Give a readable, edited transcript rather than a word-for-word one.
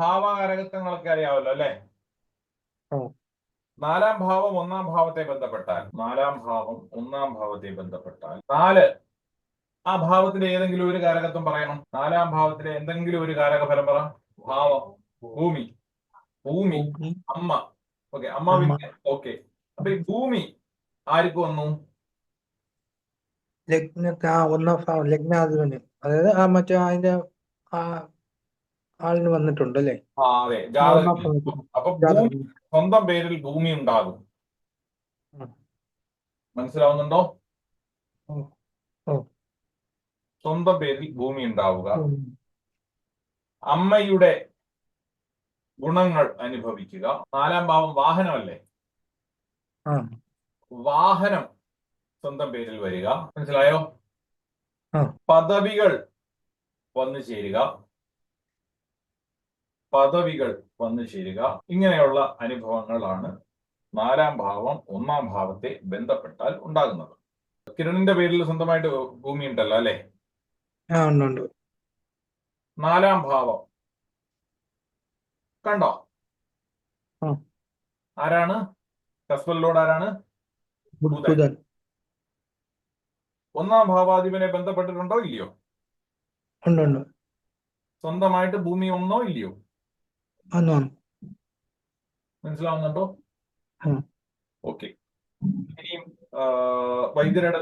ഭാവകാരകത്വങ്ങളൊക്കെ അറിയാമല്ലോ അല്ലെ? നാലാം ഭാവം ഒന്നാം ഭാവത്തെ ബന്ധപ്പെട്ടാൽ, നാലാം ഭാവം ഒന്നാം ഭാവത്തെ ബന്ധപ്പെട്ടാൽ 4 ആ ഭാവത്തിലെ ഏതെങ്കിലും ഒരു കാരകത്വം പറയണം. നാലാം ഭാവത്തിലെ എന്തെങ്കിലും ഒരു കാരകഫലം പറ. ഭാവം ഭൂമി, ഭൂമി, അമ്മ. ഓക്കെ, അമ്മ പിന്നെ ഓക്കെ. അപ്പൊ ഈ ഭൂമി ആർക്ക് വന്നു? ഒന്നാം ഭാവം ലഗ്നാധിപന്, അതായത് ആ മറ്റേ അതിന്റെ ആളിന് വന്നിട്ടുണ്ട് അല്ലേ? ആ അതെ, ജാതകം. അപ്പൊ ഭൂമി സ്വന്തം പേരിൽ ഭൂമി ഉണ്ടാകും. മനസ്സിലാവുന്നുണ്ടോ? സ്വന്തം പേരിൽ ഭൂമി ഉണ്ടാവുക, അമ്മയുടെ ഗുണങ്ങൾ അനുഭവിക്കുക. നാലാം ഭാവം വാഹനമല്ലേ? വാഹനം സ്വന്തം പേരിൽ വരിക. മനസ്സിലായോ? പദവികൾ വന്നു ചേരുക, പദവികൾ വന്നു ചേരുക. ഇങ്ങനെയുള്ള അനുഭവങ്ങളാണ് നാലാം ഭാവം ഒന്നാം ഭാവത്തെ ബന്ധപ്പെട്ടാൽ ഉണ്ടാകുന്നത്. കിരണിന്റെ പേരിൽ സ്വന്തമായിട്ട് ഭൂമി ഉണ്ടല്ലോ അല്ലെ? നാലാം ഭാവം കണ്ടോ? ആരാണ്? ഹസ്ബൻഡിലോട് ആരാണ്? ബുധൻ. ഒന്നാം ഭാവാധിപനെ ബന്ധപ്പെട്ടിട്ടുണ്ടോ ഇല്ലയോ? സ്വന്തമായിട്ട് ഭൂമി ഒന്നോ ഇല്ലയോ? മനസ്സിലാവുന്നുണ്ടോ? ഓക്കെ. ഇനിയും വൈദ്യരുടെ